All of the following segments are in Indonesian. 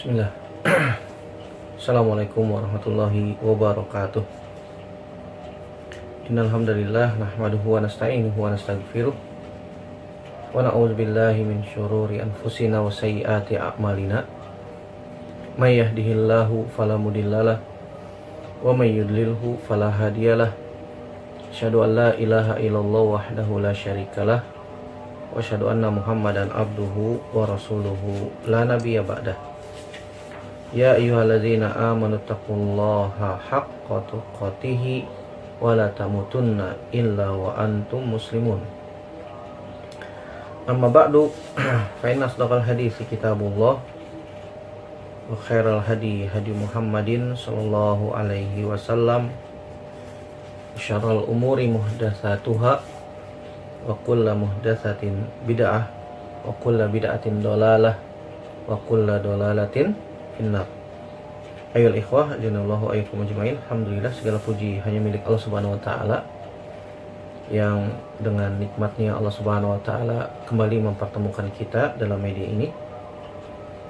Bismillah. Assalamualaikum warahmatullahi wabarakatuh. Innal hamdalillah nahmaduhu wa nasta'inuhu wa nastaghfiruh wa na'udzu billahi min syururi anfusina wa sayyiati a'malina. May yahdihillahu fala mudhillalah wa may yudlilhu fala hadiyalah. Asyhadu an la ilaha illallah wahdahu la syarikalah wa asyhadu anna Muhammadan abduhu wa rasuluhu la nabiyya ba'dah. Ya ayyuhalladzina amanu taqullaha haqqa tuqatih wa la tamutunna illa wa antum muslimun. Amma ba'du, fa inna asdaqal hadits kitabullah wa khairal hadi Muhammadin sallallahu alaihi wasallam. Syarrul umuri muhdatsatuha wa kullu muhdatsatin bid'ah wa kullu bid'atin dhalalah wa kullu dhalalatin finnar. Ayyuhal ikhwah, janallahu ayyakum ajmain. Alhamdulillah, segala puji hanya milik Allah Subhanahu wa taala yang dengan nikmatnya Allah Subhanahu wa taala kembali mempertemukan kita dalam media ini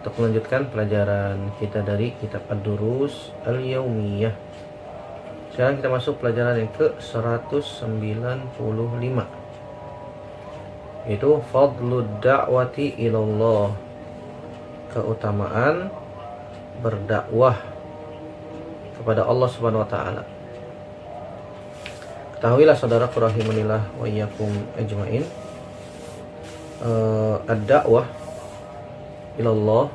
untuk melanjutkan pelajaran kita dari kitab Ad-Durus Al-Yaumiyah. Sekarang kita masuk pelajaran yang ke-195, yaitu fadlud da'wati ilallah, keutamaan berdakwah kepada Allah Subhanahu wa taala. Ketahuilah saudaraku rahimanillah wa iyyakum ajmain, ad-da'wah ilallah,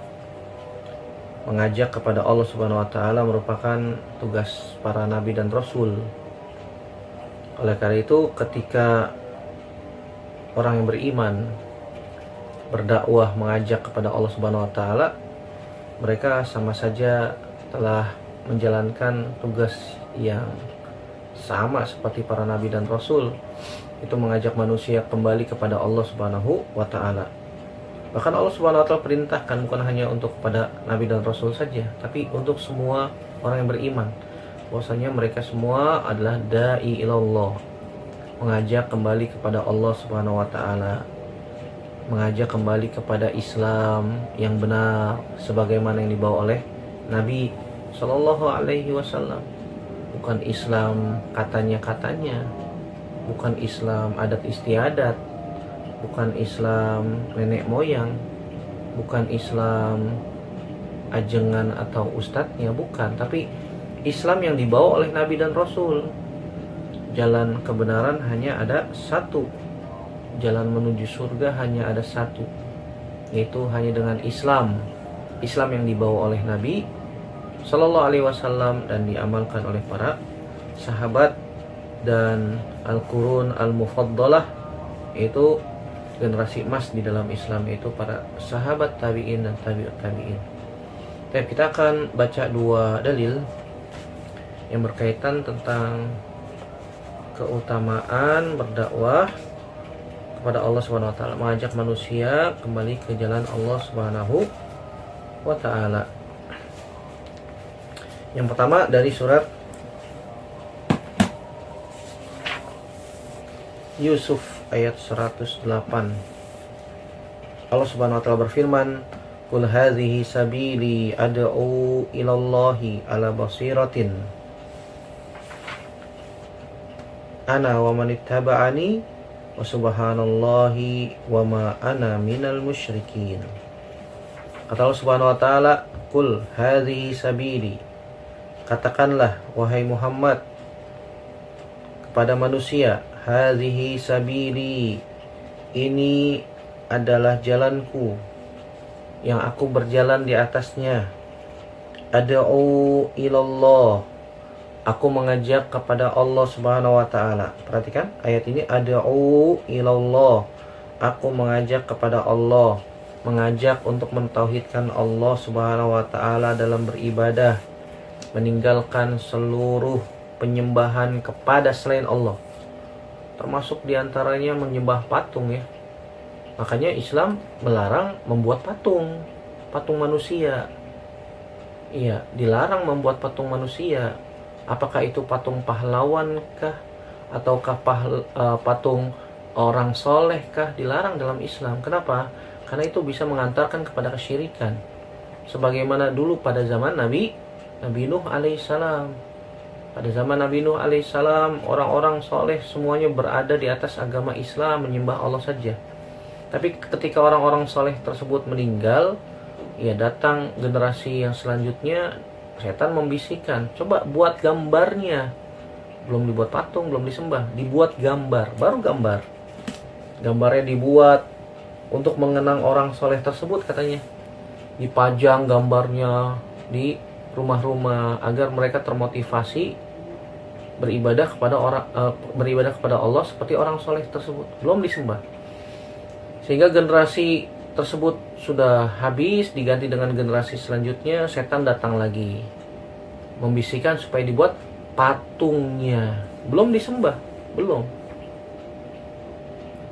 mengajak kepada Allah Subhanahu wa taala, merupakan tugas para nabi dan rasul. Oleh karena itu, ketika orang yang beriman berdakwah mengajak kepada Allah Subhanahu wa taala, mereka sama saja telah menjalankan tugas yang sama seperti para nabi dan rasul, itu mengajak manusia kembali kepada Allah Subhanahu wa taala. Bahkan Allah Subhanahu wa taala perintahkan bukan hanya untuk kepada nabi dan rasul saja, tapi untuk semua orang yang beriman, bahwasanya mereka semua adalah dai ilallah, mengajak kembali kepada Allah Subhanahu wa taala, mengajak kembali kepada Islam yang benar sebagaimana yang dibawa oleh Nabi Sallallahu Alaihi Wasallam. Bukan Islam katanya-katanya, bukan Islam adat istiadat, bukan Islam nenek moyang, bukan Islam ajengan atau ustadznya, bukan, tapi Islam yang dibawa oleh Nabi dan Rasul. Jalan kebenaran hanya ada satu, jalan menuju surga hanya ada satu, yaitu hanya dengan Islam yang dibawa oleh Nabi Sallallahu Alaihi Wasallam dan diamalkan oleh para sahabat dan al-qurun al-mufaddalah, yaitu generasi emas di dalam Islam, yaitu para sahabat tabi'in dan tabi'ut tabi'in. Kita akan baca dua dalil yang berkaitan tentang keutamaan berdakwah kepada Allah Subhanahu wa taala, mengajak manusia kembali ke jalan Allah Subhanahu wa taala. Yang pertama dari surat Yusuf ayat 108. Allah Subhanahu wa taala berfirman, "Qul hadhihi sabili ad'u ilallahi ala basiratin ana wa man ittaba'ani wa subhanallahi wa ma ana minal musyrikin." Kata Allah Subhanahu wa taala, "Qul hadhihi sabili," katakanlah wahai Muhammad kepada manusia, hadhihi sabili, ini adalah jalanku yang aku berjalan di atasnya. Ad'u ilallah, aku mengajak kepada Allah Subhanahu wa taala. Perhatikan ayat ini, ad'u ilallah, aku mengajak kepada Allah, mengajak untuk mentauhidkan Allah Subhanahu wa taala dalam beribadah, meninggalkan seluruh penyembahan kepada selain Allah, termasuk diantaranya menyembah patung ya. Makanya Islam melarang membuat patung manusia. Iya, dilarang membuat patung manusia. Apakah itu patung pahlawan kah, ataukah patung orang soleh kah? Dilarang dalam Islam. Kenapa? Karena itu bisa mengantarkan kepada kesyirikan. sebagaimana dulu pada zaman Nabi Nuh alaihissalam. Pada zaman Nabi Nuh alaihissalam, orang-orang soleh semuanya berada di atas agama Islam, menyembah Allah saja. Tapi ketika orang-orang soleh tersebut meninggal, ya datang generasi yang selanjutnya, setan membisikkan, coba buat gambarnya. Belum dibuat patung, belum disembah, dibuat gambar, baru gambar. Gambarnya dibuat untuk mengenang orang soleh tersebut katanya. Dipajang gambarnya di rumah-rumah agar mereka termotivasi beribadah kepada Allah seperti orang soleh tersebut, belum disembah. Sehingga generasi tersebut sudah habis, diganti dengan generasi selanjutnya. Setan datang lagi membisikkan supaya dibuat patungnya, belum disembah, belum.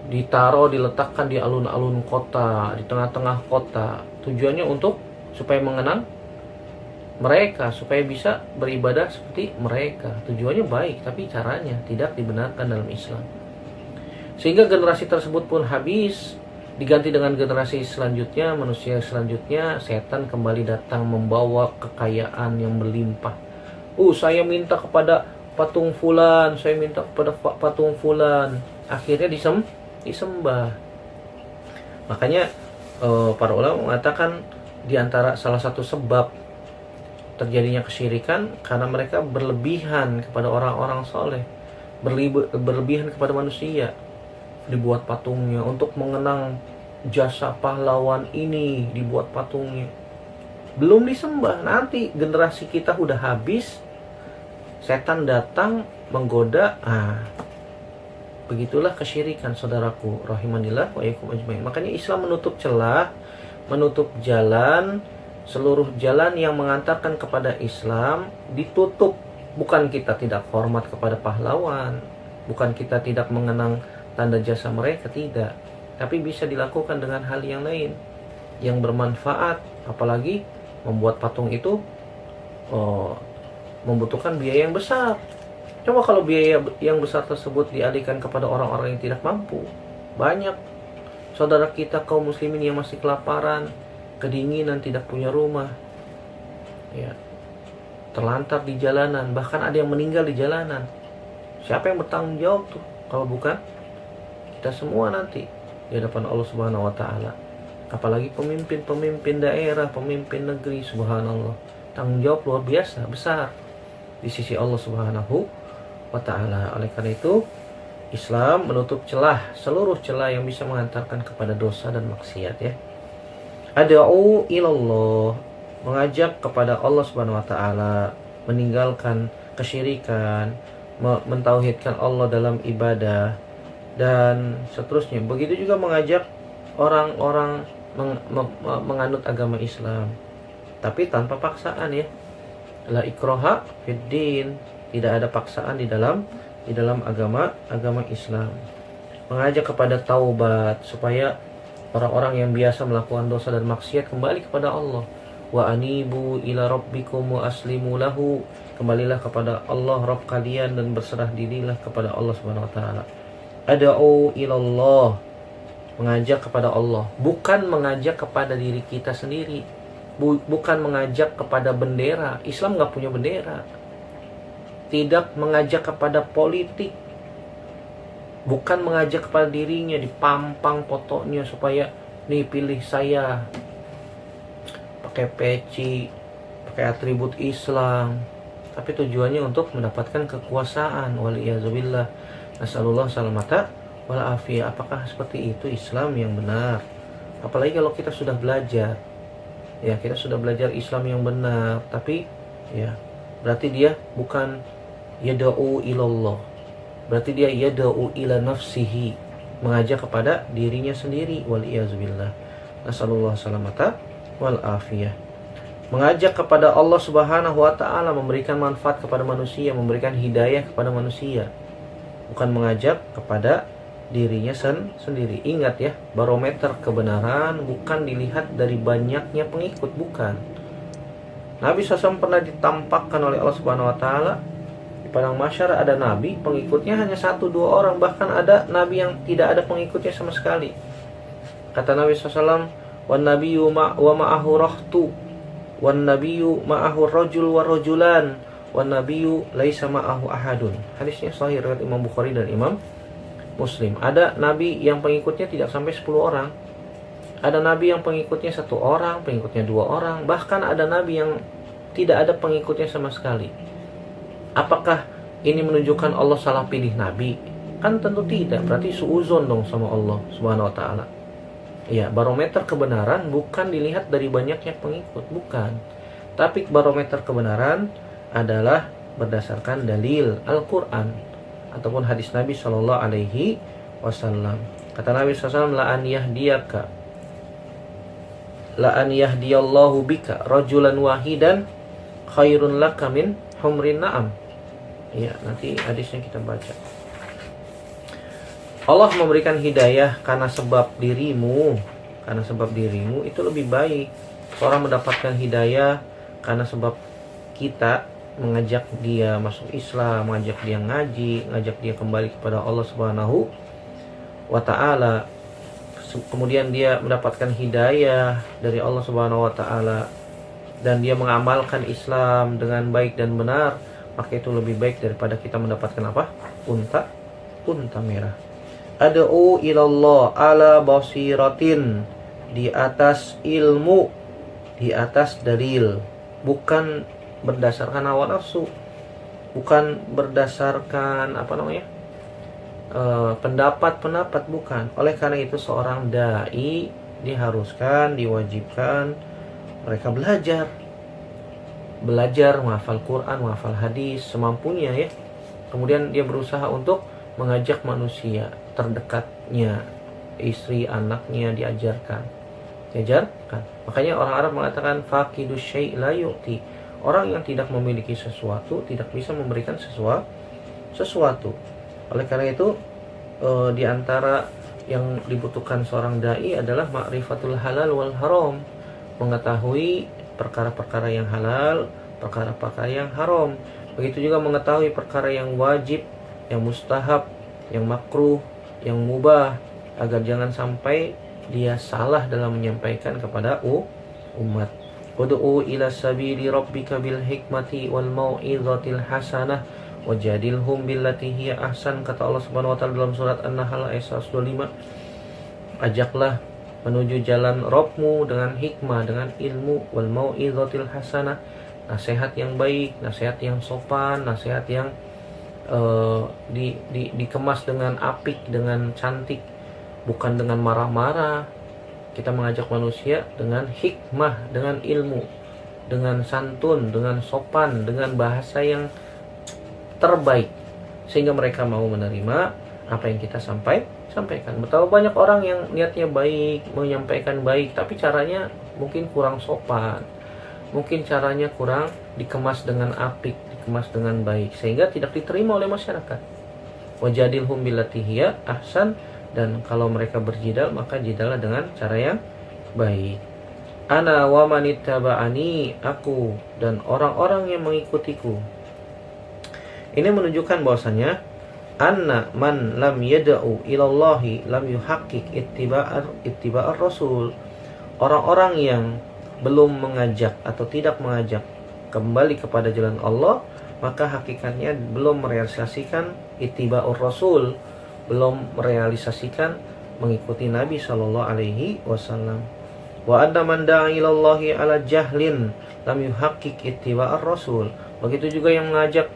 Ditaruh, diletakkan di alun-alun kota, di tengah-tengah kota. Tujuannya untuk supaya mengenang mereka, supaya bisa beribadah seperti mereka. Tujuannya baik, tapi caranya tidak dibenarkan dalam Islam. Sehingga generasi tersebut pun habis, diganti dengan generasi selanjutnya, manusia selanjutnya. Setan kembali datang membawa kekayaan yang berlimpah. Saya minta kepada patung fulan, saya minta kepada patung fulan. Akhirnya disembah. Makanya para ulama mengatakan di antara salah satu sebab terjadinya kesyirikan karena mereka berlebihan kepada orang-orang soleh, berlebihan kepada manusia. Dibuat patungnya untuk mengenang jasa pahlawan ini, dibuat patungnya, belum disembah. Nanti generasi kita udah habis, setan datang menggoda. Begitulah kesyirikan, saudaraku rahimanillah wa iyyakum ajmain. Makanya Islam menutup celah, menutup jalan. Seluruh jalan yang mengantarkan kepada Islam ditutup. Bukan kita tidak hormat kepada pahlawan, bukan kita tidak mengenang tanda jasa mereka, tidak. Tapi bisa dilakukan dengan hal yang lain yang bermanfaat. Apalagi membuat patung itu membutuhkan biaya yang besar. Coba kalau biaya yang besar tersebut dialihkan kepada orang-orang yang tidak mampu. Banyak saudara kita kaum muslimin yang masih kelaparan, kedinginan, tidak punya rumah, ya, terlantar di jalanan, bahkan ada yang meninggal di jalanan. Siapa yang bertanggung jawab tuh kalau bukan kita semua nanti di hadapan Allah Subhanahu wa taala? Apalagi pemimpin daerah, pemimpin negeri, subhanallah. Tanggung jawab luar biasa besar di sisi Allah Subhanahu wa taala. Oleh karena itu, Islam menutup celah, seluruh celah yang bisa mengantarkan kepada dosa dan maksiat, ya. Ad'u ilallah, mengajak kepada Allah Subhanahu wa taala, meninggalkan kesyirikan, mentauhidkan Allah dalam ibadah dan seterusnya. Begitu juga mengajak orang-orang menganut agama Islam, tapi tanpa paksaan, ya. La ikraha fid din, tidak ada paksaan di dalam agama Islam. Mengajak kepada taubat supaya orang-orang yang biasa melakukan dosa dan maksiat kembali kepada Allah. Wa anibu ila rabbikum wa aslimu lahu, kembalilah kepada Allah Rabb kalian dan berserah dirilah kepada Allah Subhanahu wa taala. Ad'u ilallah, mengajak kepada Allah, bukan mengajak kepada diri kita sendiri, bukan mengajak kepada bendera. Islam nggak punya bendera. Tidak mengajak kepada politik, bukan mengajak kepada dirinya, dipampang fotonya supaya nih pilih saya, pakai peci, pakai atribut Islam, tapi tujuannya untuk mendapatkan kekuasaan. Waliyazubillah, nasallallahu salamata wal afiyah. Apakah seperti itu Islam yang benar? Apalagi kalau kita sudah belajar, ya, kita sudah belajar Islam yang benar, tapi ya berarti dia bukan yad'u ilallah, berarti dia yad'u ila nafsihi, mengajak kepada dirinya sendiri. Waliyazubillah, nasallallahu salamata wal afiyah. Mengajak kepada Allah Subhanahu wa taala, memberikan manfaat kepada manusia, memberikan hidayah kepada manusia, bukan mengajak kepada dirinya sendiri. Ingat, ya, barometer kebenaran bukan dilihat dari banyaknya pengikut, bukan. Nabi SAW pernah ditampakkan oleh Allah Subhanahu wa taala di padang mahsyar, ada nabi pengikutnya hanya 1-2 orang, bahkan ada nabi yang tidak ada pengikutnya sama sekali. Kata Nabi SAW, "Wan nabiyyu wa ma'ahu rahtu." wan nabiyyu ma'ahu rajul wa rajulan wan nabiyyu laisa ma'ahu ahadun. Hadisnya sahih riwayat Imam Bukhari dan Imam Muslim. Ada nabi yang pengikutnya tidak sampai 10 orang. Ada nabi yang pengikutnya 1 orang, pengikutnya 2 orang, bahkan ada nabi yang tidak ada pengikutnya sama sekali. Apakah ini menunjukkan Allah salah pilih nabi? Kan tentu tidak. Berarti suuzon dong sama Allah Subhanahu wa taala. Ya, barometer kebenaran bukan dilihat dari banyaknya pengikut, bukan. Tapi barometer kebenaran adalah berdasarkan dalil Al-Qur'an ataupun hadis Nabi Shallallahu alaihi wasallam. Kata Nabi SAW, la an yahdiyallahu bika rajulan wahidan khairun laka min humrin na'am. Ya, nanti hadisnya kita baca. Allah memberikan hidayah karena sebab dirimu itu lebih baik. Seorang mendapatkan hidayah karena sebab kita mengajak dia masuk Islam, mengajak dia ngaji, ngajak dia kembali kepada Allah Subhanahu wa taala. Kemudian dia mendapatkan hidayah dari Allah Subhanahu wa taala dan dia mengamalkan Islam dengan baik dan benar, maka itu lebih baik daripada kita mendapatkan apa? Unta merah. Ad'u ilallah ala basiratin, di atas ilmu, di atas dalil, bukan berdasarkan hawa nafsu, bukan berdasarkan pendapat, bukan. Oleh karena itu seorang dai diharuskan, diwajibkan mereka belajar menghafal Quran, menghafal hadis semampunya ya. Kemudian dia berusaha untuk mengajak manusia terdekatnya, istri, anaknya diajarkan. Makanya orang Arab mengatakan faqidus syai' la yu'ti. Orang yang tidak memiliki sesuatu tidak bisa memberikan sesuatu. Oleh karena itu di antara yang dibutuhkan seorang dai adalah ma'rifatul halal wal haram, mengetahui perkara-perkara yang halal, perkara-perkara yang haram. Begitu juga mengetahui perkara yang wajib, yang mustahab, yang makruh, yang mubah, agar jangan sampai dia salah dalam menyampaikan kepada umat. Ud'u ila sabili rabbika bil hikmati wal mau'izatil hasanah wajadilhum billati hiya ahsan. Kata Allah Subhanahu wa taala dalam surat An-Nahl ayat 125, ajaklah menuju jalan Rabbmu dengan hikmah, dengan ilmu, wal mau'izatil hasanah, nasihat yang baik, nasihat yang sopan, nasihat yang dikemas dengan apik, dengan cantik, bukan dengan marah-marah. Kita mengajak manusia dengan hikmah, dengan ilmu, dengan santun, dengan sopan, dengan bahasa yang terbaik, sehingga mereka mau menerima apa yang kita sampaikan. Betapa banyak orang yang niatnya baik, menyampaikan baik, tapi caranya mungkin kurang sopan, mungkin caranya kurang dikemas dengan apik, dikemas dengan baik, sehingga tidak diterima oleh masyarakat. Wajadilhum billati hiya ahsan, dan kalau mereka berjidal maka jidallah dengan cara yang baik. Ana wa manittaba'ani, aku dan orang-orang yang mengikutiku. Ini menunjukkan bahwasanya anna man lam yad'u ilallahi lam yuhaqqiq ittiba'ar rasul. Orang-orang yang belum mengajak atau tidak mengajak kembali kepada jalan Allah, maka hakikatnya belum merealisasikan ittiba'ur rasul, belum merealisasikan mengikuti Nabi Shallallahu alaihi wasallam. Wa anna man da'a ilallahi ala jahlin lam yuhaqqiq ittiba'ar rasul. Begitu juga yang mengajak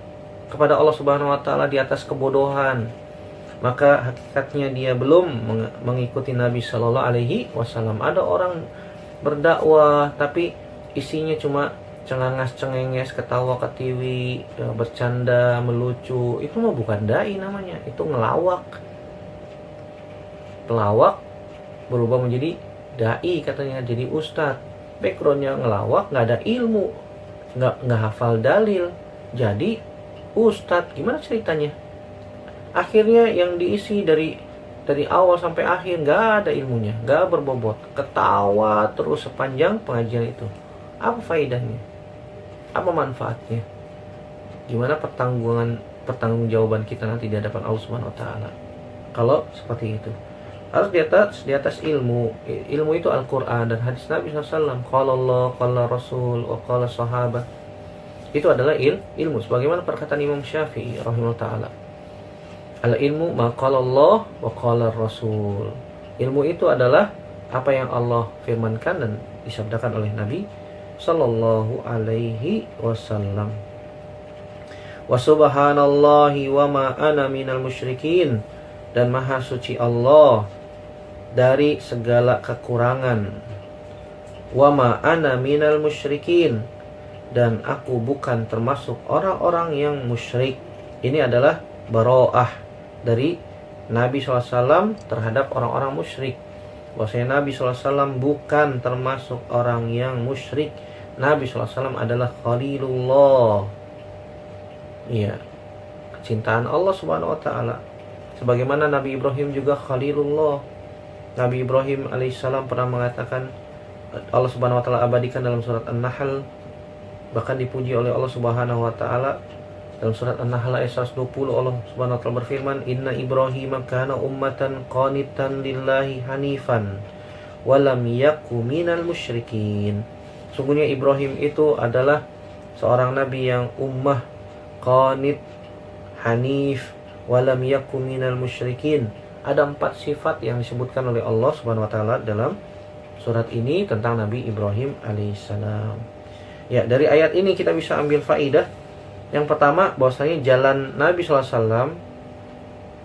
kepada Allah Subhanahu wa taala di atas kebodohan, maka hakikatnya dia belum mengikuti Nabi Shallallahu alaihi wasallam. Ada orang berdakwah tapi isinya cuma cengenges, ketawa ketiwi, bercanda, melucu. Itu mah bukan dai namanya, itu ngelawak. Pelawak berubah menjadi dai katanya, jadi ustadz. Backgroundnya ngelawak, nggak ada ilmu, nggak hafal dalil, jadi ustadz. Gimana ceritanya? Akhirnya yang diisi dari awal sampai akhir nggak ada ilmunya, nggak berbobot, ketawa terus sepanjang pengajian itu. Apa faedahnya? Apa manfaatnya? Gimana pertanggungjawaban kita nanti di hadapan Allah Subhanahu wa taala kalau seperti itu? Harus di atas ilmu. Ilmu itu Al-Quran dan hadis Nabi SAW. Qala Allah, qala Rasul, wa qala sahabat. Itu adalah ilmu. Sebagaimana perkataan Imam Syafi'i rahimahullah ta'ala. Al-ilmu ma qala Allah wa qala Rasul. Ilmu itu adalah apa yang Allah firmankan dan disabdakan oleh Nabi sallallahu alaihi wasallam. Wa subhanallahi wa ma ana minal musyrikin. Dan maha suci Allah dari segala kekurangan. Wa ma ana minal musyrikin. Dan aku bukan termasuk orang-orang yang musyrik. Ini adalah bara'ah dari Nabi SAW terhadap orang-orang musyrik. Bahwasanya Nabi SAW bukan termasuk orang yang musyrik. Nabi SAW adalah Khalilullah. Iya, kecintaan Allah Subhanahu wa ta'ala. Sebagaimana Nabi Ibrahim juga Khalilullah. Nabi Ibrahim alaihissalam pernah mengatakan, Allah Subhanahu wa ta'ala abadikan dalam surat An-Nahl, bahkan dipuji oleh Allah Subhanahu wa ta'ala dalam surat An-Nahl ayat 120. Allah Subhanahu wa ta'ala berfirman, Inna Ibrahim kana ummatan qanitan lillahi hanifan walam yaku minal musyrikin. Sungguhnya Ibrahim itu adalah seorang nabi yang ummah, qanit, hanif, walam yaku minal musyrikin. Ada 4 sifat yang disebutkan oleh Allah Subhanahu wa ta'ala dalam surat ini tentang Nabi Ibrahim alaihissalam. Ya, dari ayat ini kita bisa ambil faidah. Yang pertama, bahwasanya jalan Nabi SAW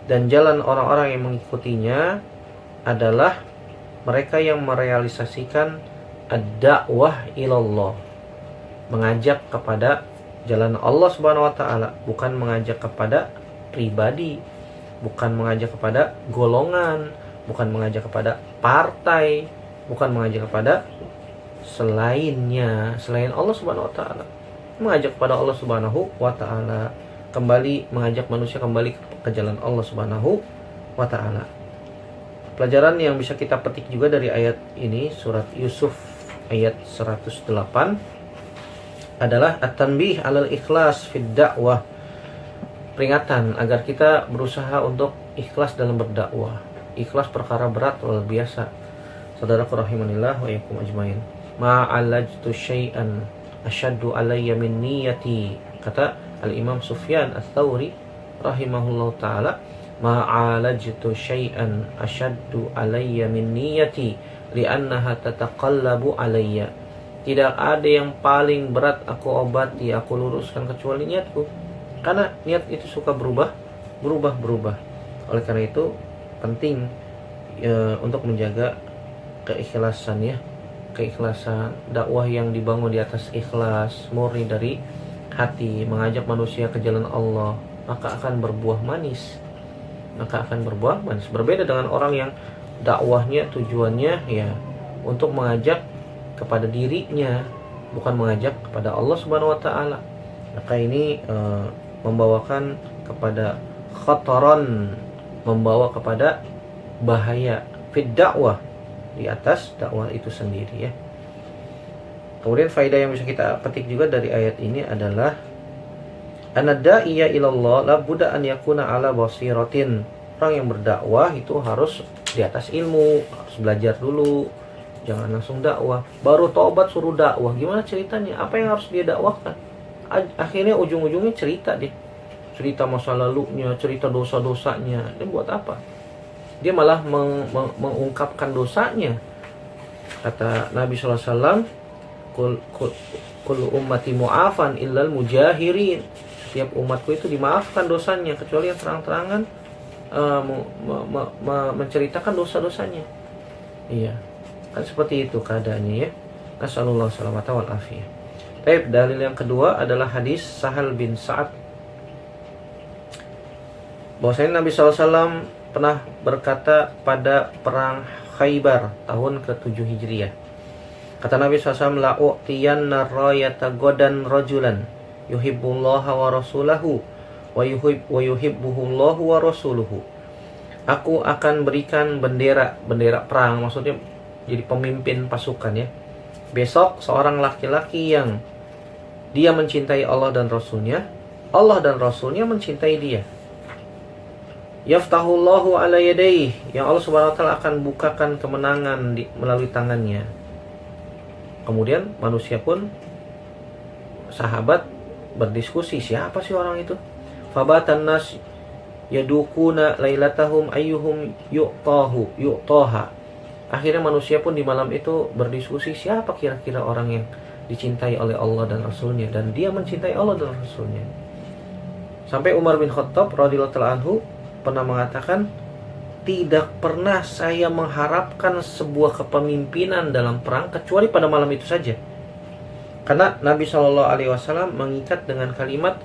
dan jalan orang-orang yang mengikutinya adalah mereka yang merealisasikan ad-da'wah ilallah, mengajak kepada jalan Allah Subhanahu wa ta'ala, bukan mengajak kepada pribadi, bukan mengajak kepada golongan, bukan mengajak kepada partai, bukan mengajak kepada selainnya, selain Allah Subhanahu wa ta'ala. Mengajak kepada Allah Subhanahu wa ta'ala, kembali mengajak manusia kembali ke jalan Allah Subhanahu wa ta'ala. Pelajaran yang bisa kita petik juga dari ayat ini, surat Yusuf ayat 108, adalah at-tanbih alal ikhlas fid da'wah. Peringatan agar kita berusaha untuk ikhlas dalam berdakwah. Ikhlas perkara berat luar biasa. Saudaraku rahimanillah wa yakum ajmain. Ma'alajtu syai'an asyaddu alayya min niyati. Kata Al-Imam Sufyan Ats-Tsauri rahimahullah ta'ala, ma'alajtu syai'an asyaddu alayya min niyati li'annaha tataqallabu alayya. Tidak ada yang paling berat aku obati, aku luruskan kecuali niatku. Karena niat itu suka berubah. Oleh karena itu penting untuk menjaga keikhlasan ya. Keikhlasan dakwah yang dibangun di atas ikhlas, murni dari hati, mengajak manusia ke jalan Allah, maka akan berbuah manis. Berbeda dengan orang yang dakwahnya tujuannya ya untuk mengajak kepada dirinya, bukan mengajak kepada Allah Subhanahu wa ta'ala. Maka ini membawakan kepada khataran, membawa kepada bahaya fid dakwah, di atas dakwah itu sendiri ya. Kemudian faedah yang bisa kita petik juga dari ayat ini adalah anadda'iya ilallah la budda an yakuna ala basiratin. Orang yang berdakwah itu harus di atas ilmu, harus belajar dulu. Jangan langsung dakwah, baru taubat suruh dakwah. Gimana ceritanya? Apa yang harus dia dakwahkan? Akhirnya ujung-ujungnya cerita masa lalunya, cerita dosa-dosanya. Dia buat apa? Dia malah mengungkapkan dosanya. Kata Nabi SAW, kullu ummati mu'afan illal mujahirin. Setiap umatku itu dimaafkan dosanya kecuali yang terang-terangan menceritakan dosa-dosanya. Iya, kan seperti itu keadaannya ya. Nasallallahu salamata wal afiyah. Baik, dalil yang kedua adalah hadis Sahal bin Sa'ad, bahwasanya Nabi SAW pernah berkata pada perang Khaybar tahun ke-7 Hijriah. Kata Nabi SAW, la u'tiyanna rayata godan rajulan yuhibbullaha wa rasulahu wa yuhibbuhullahu wa rasuluhu. Aku akan berikan bendera perang, maksudnya jadi pemimpin pasukan ya. Besok seorang laki-laki yang dia mencintai Allah dan Rasulnya, Allah dan Rasulnya mencintai dia. Yaftahullahu ala yadayhi, yang Allah Subhanahu wa taala akan bukakan kemenangan melalui tangannya. Kemudian manusia pun, sahabat berdiskusi, siapa sih orang itu? Fabatan nas yadukuna lailatahum ayyuhum yu'taha. Akhirnya manusia pun di malam itu berdiskusi, siapa kira-kira orang yang dicintai oleh Allah dan Rasulnya, dan dia mencintai Allah dan Rasulnya. Sampai Umar bin Khattab radhiyallahu ta'ala anhu pernah mengatakan, tidak pernah saya mengharapkan sebuah kepemimpinan dalam perang kecuali pada malam itu saja. Karena Nabi SAW mengikat dengan kalimat,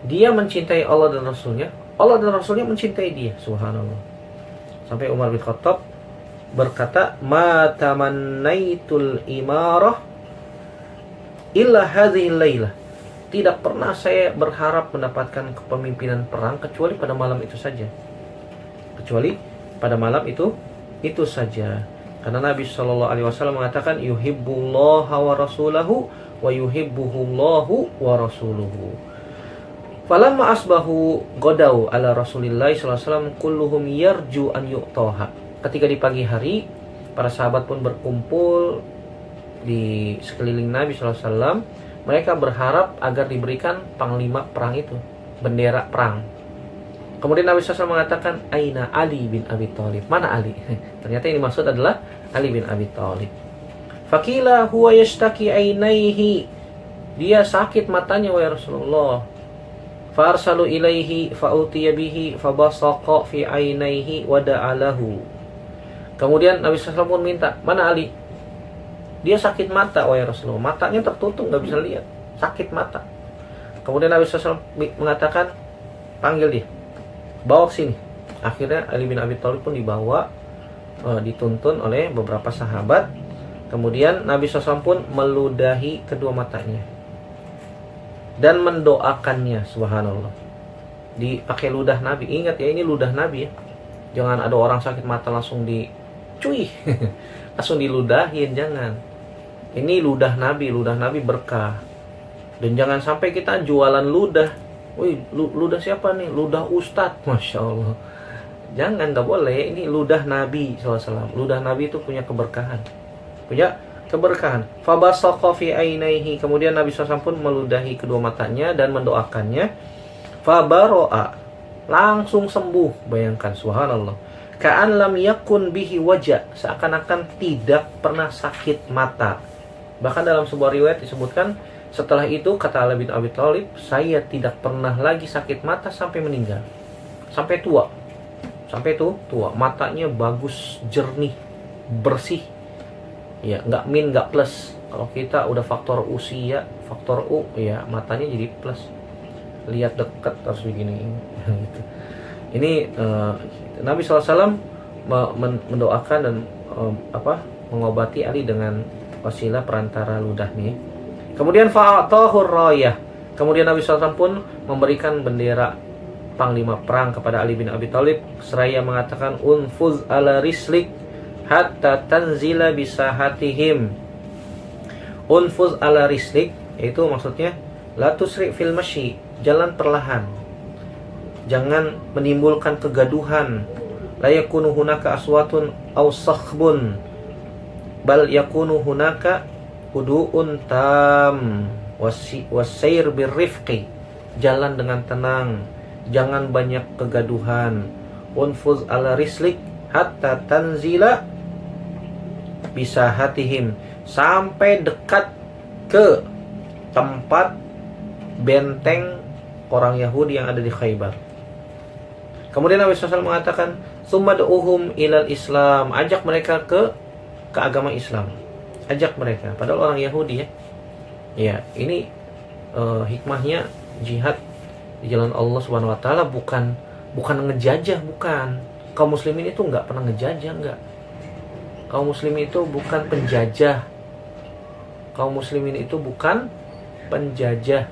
dia mencintai Allah dan Rasulnya, Allah dan Rasulnya mencintai dia. Subhanallah. Sampai Umar bin Khattab berkata, ma tamannaitul imarah illa hadhil lailah. Tidak pernah saya berharap mendapatkan kepemimpinan perang kecuali pada malam itu saja. Kecuali pada malam itu saja. Karena Nabi SAW mengatakan, yuhibbullaha wa rasulahu wa yuhibbuhullahu wa rasuluhu. Falamma asbahu godau ala Rasulillahi SAW kulluhum yarju an yu'taha. Ketika di pagi hari, para sahabat pun berkumpul di sekeliling Nabi SAW. Mereka berharap agar diberikan panglima perang itu, bendera perang. Kemudian Nabi SAW mengatakan, Aina Ali bin Abi Thalib. Mana Ali? Ternyata ini maksud adalah Ali bin Abi Thalib. Fakila huwa yashtaki ainaihi. Dia sakit matanya wahai Rasulullah. Farsalu ilaihi fa'utiya bihi fabasaqa fi ainaihi wa da'alahu. Kemudian Nabi SAW pun minta, mana Ali? Dia sakit mata wahai Rasulullah. Matanya tertutup, nggak bisa lihat, sakit mata. Kemudian Nabi SAW mengatakan, panggil dia, bawa ke sini. Akhirnya Ali bin Abi Thalib pun dibawa, dituntun oleh beberapa sahabat. Kemudian Nabi SAW pun meludahi kedua matanya dan mendoakannya. Subhanallah. Dipakai ludah Nabi. Ingat ya, ini ludah Nabi ya. Jangan ada orang sakit mata langsung dicuy langsung diludahin, jangan. Ini ludah Nabi berkah. Dan jangan sampai kita jualan ludah. Wih, ludah siapa nih? Ludah Ustadz. Masya Allah. Jangan, gak boleh. Ini ludah Nabi SAW. Ludah Nabi itu punya keberkahan. Fabasaqa fi ainaihi. Kemudian Nabi SAW pun meludahi kedua matanya dan mendoakannya. Fabaro'a. Langsung sembuh. Bayangkan, subhanallah. Ka'an lam yakun bihi wajah. Seakan-akan tidak pernah sakit mata. Bahkan dalam sebuah riwayat disebutkan, setelah itu kata Ali bin Abi Thalib, saya tidak pernah lagi sakit mata sampai meninggal, sampai tua. Matanya bagus, jernih, bersih. Ya, nggak min, nggak plus. Kalau kita udah faktor usia, faktor U, ya matanya jadi plus. Lihat dekat harus begini. Gitu. Ini Nabi SAW mendoakan dan mengobati Ali dengan wasilah perantara ludahnya. Kemudian fa'atahur rayah. Kemudian Nabi SAW pun memberikan bendera panglima perang kepada Ali bin Abi Thalib, seraya mengatakan, unfuz ala rislik hatta tanzila bisahatihim. Unfuz ala rislik, yaitu maksudnya la tusri fil masyi, jalan perlahan, jangan menimbulkan kegaduhan. La yakunu hunaka aswatun aw sakhbun, bal yakunu hunaka hudu'un tam wasair birrifqi, jalan dengan tenang, jangan banyak kegaduhan. Unfuz ala rislik hatta tanzila bisahatihim, sampai dekat ke tempat benteng orang Yahudi yang ada di Khaybar. Kemudian Nabi SAW mengatakan, summad'uhum ilal Islam, ajak mereka ke agama Islam, ajak mereka. Padahal orang Yahudi ya. Ya, ini hikmahnya jihad di jalan Allah Subhanahu Wa Taala bukan ngejajah, bukan. Kaum muslimin itu nggak pernah ngejajah, nggak. Kaum muslimin itu bukan penjajah. Kaum muslimin itu bukan penjajah.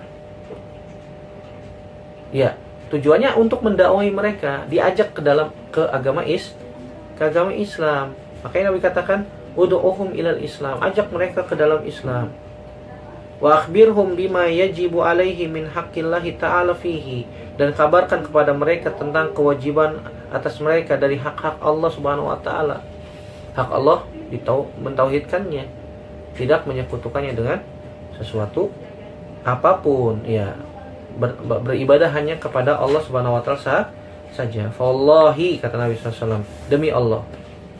Ya, tujuannya untuk mendakwahi mereka, diajak ke agama Islam. Makanya Nabi katakan, ud'uhum ilal Islam, ajak mereka ke dalam Islam. Wa akhbirhum bima yajibu alaihi min haqqillahi ta'ala fihi, dan kabarkan kepada mereka tentang kewajiban atas mereka dari hak-hak Allah Subhanahu wa taala. Hak Allah mentauhidkannya, tidak menyekutukannya dengan sesuatu apapun, ya. Beribadah hanya kepada Allah Subhanahu wa taala saja. Fawallahi, kata Nabi SAW, demi Allah,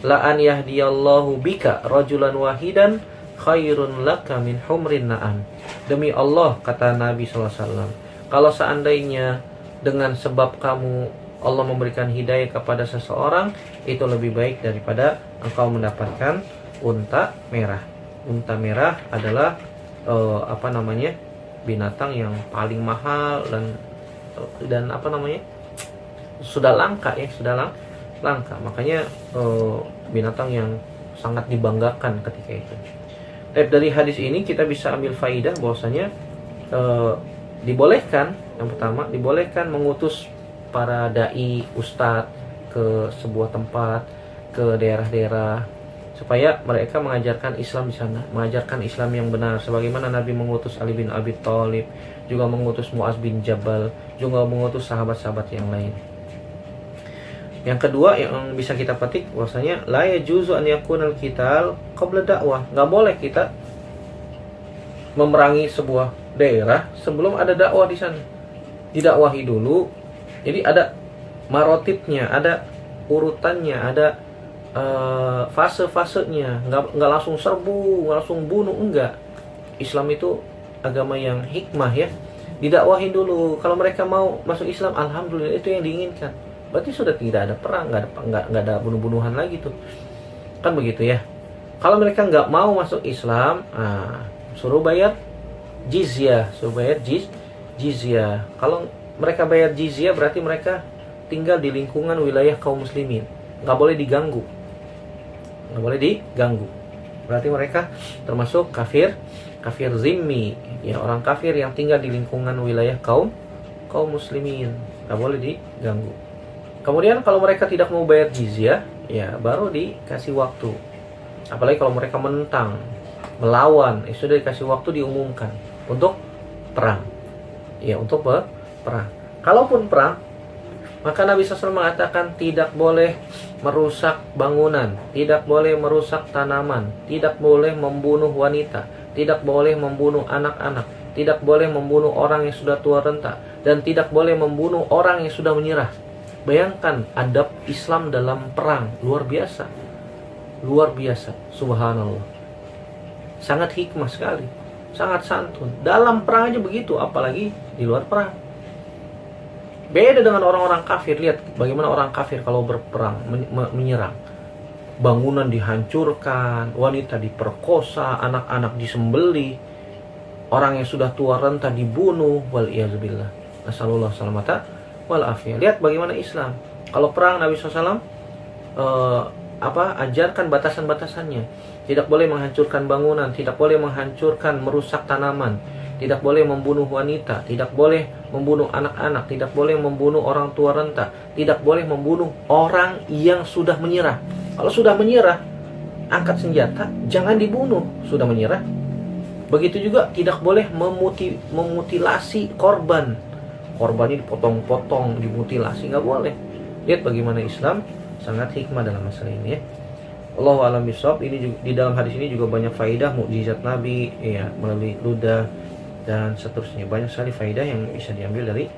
la an yahdiyallahu bika rajulan wahidan khairun laka min humrin na'am. Demi Allah, kata Nabi SAW, kalau seandainya dengan sebab kamu Allah memberikan hidayah kepada seseorang, itu lebih baik daripada engkau mendapatkan unta merah. Unta merah adalah binatang yang paling mahal dan sudah langka ya, langka. Makanya binatang yang sangat dibanggakan ketika itu. Dari hadis ini kita bisa ambil faidah bahwasanya dibolehkan, yang pertama dibolehkan mengutus para dai, ustadz ke sebuah tempat, ke daerah-daerah, supaya mereka mengajarkan Islam di sana, mengajarkan Islam yang benar, sebagaimana Nabi mengutus Ali bin Abi Thalib, juga mengutus Muaz bin Jabal, juga mengutus sahabat-sahabat yang lain. Yang kedua yang bisa kita petik bahwasanya la yajuzu an yakunal qital qabla dakwah. Enggak boleh kita memerangi sebuah daerah sebelum ada dakwah di sana. Didakwahi dulu. Jadi ada marotibnya, ada urutannya, ada fase-fasenya. Enggak langsung serbu, enggak langsung bunuh, enggak. Islam itu agama yang hikmah ya. Didakwahi dulu. Kalau mereka mau masuk Islam, alhamdulillah, itu yang diinginkan. Berarti sudah tidak ada perang, nggak ada bunuh-bunuhan lagi tuh, kan begitu ya. Kalau mereka nggak mau masuk Islam, suruh bayar jizyah, jizyah. Kalau mereka bayar jizyah, berarti mereka tinggal di lingkungan wilayah kaum muslimin, nggak boleh diganggu, Berarti mereka termasuk kafir zimmi, ya, orang kafir yang tinggal di lingkungan wilayah kaum muslimin, nggak boleh diganggu. Kemudian kalau mereka tidak mau bayar jizyah, ya baru dikasih waktu. Apalagi kalau mereka menentang, melawan, sudah dikasih waktu, diumumkan untuk perang. Ya, untuk perang. Kalaupun perang, maka Nabi SAW mengatakan tidak boleh merusak bangunan, tidak boleh merusak tanaman, tidak boleh membunuh wanita, tidak boleh membunuh anak-anak, tidak boleh membunuh orang yang sudah tua renta, dan tidak boleh membunuh orang yang sudah menyerah. Bayangkan adab Islam dalam perang, luar biasa, subhanallah. Sangat hikmah sekali, sangat santun. Dalam perang aja begitu, apalagi di luar perang. Beda dengan orang-orang kafir. Lihat bagaimana orang kafir kalau berperang, menyerang. Bangunan dihancurkan, wanita diperkosa, anak-anak disembelih, orang yang sudah tua renta dibunuh, wal iyadzubillah. Nasallallahu salamata wal afiyah. Lihat bagaimana Islam. Kalau perang, Nabi SAW ajarkan batasan-batasannya. Tidak boleh menghancurkan bangunan, tidak boleh merusak tanaman, tidak boleh membunuh wanita, tidak boleh membunuh anak-anak, tidak boleh membunuh orang tua renta, tidak boleh membunuh orang yang sudah menyerah. Kalau sudah menyerah, angkat senjata, jangan dibunuh. Sudah menyerah. Begitu juga tidak boleh memutilasi korban. Korbannya dipotong-potong, dimutilasi, nggak boleh. Lihat bagaimana Islam sangat hikmah dalam masalah ini ya. Allahu a'lam bishawab. Ini juga, di dalam hadis ini juga banyak faidah mukjizat Nabi ya, melalui ludah dan seterusnya. Banyak sekali faidah yang bisa diambil dari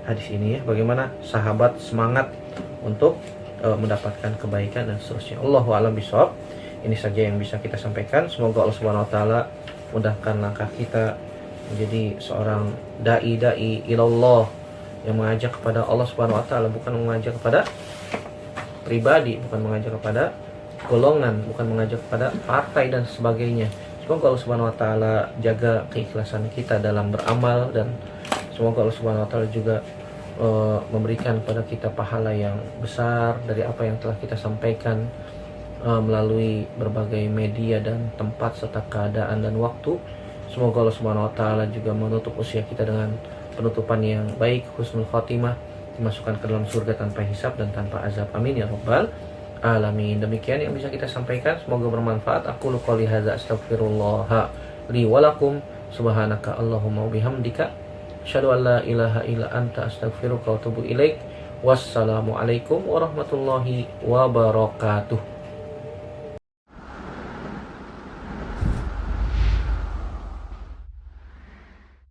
hadis ini ya. Bagaimana sahabat semangat untuk mendapatkan kebaikan dan seterusnya. Allahu a'lam bishawab. Ini saja yang bisa kita sampaikan. Semoga Allah Subhanahu wa taala mudahkan langkah kita menjadi seorang dai ilallah yang mengajak kepada Allah Subhanahu wa taala, bukan mengajak kepada pribadi, bukan mengajak kepada golongan, bukan mengajak kepada partai dan sebagainya. Semoga Allah Subhanahu wa taala jaga keikhlasan kita dalam beramal, dan semoga Allah Subhanahu wa taala juga memberikan kepada kita pahala yang besar dari apa yang telah kita sampaikan melalui berbagai media dan tempat serta keadaan dan waktu. Semoga Allah Subhanahu wa taala juga menutup usia kita dengan penutupan yang baik, husnul khotimah, dimasukkan ke dalam surga tanpa hisab dan tanpa azab. Amin ya rabbal alamin. Demikian yang bisa kita sampaikan, semoga bermanfaat. Aku qouli hadza, astaghfirullah li wa lakum Subhanaka Allahumma bihamdika asyhadu an la ilaha illa anta astaghfiruka wa atubu ilaik. Wassalamualaikum warahmatullahi wabarakatuh.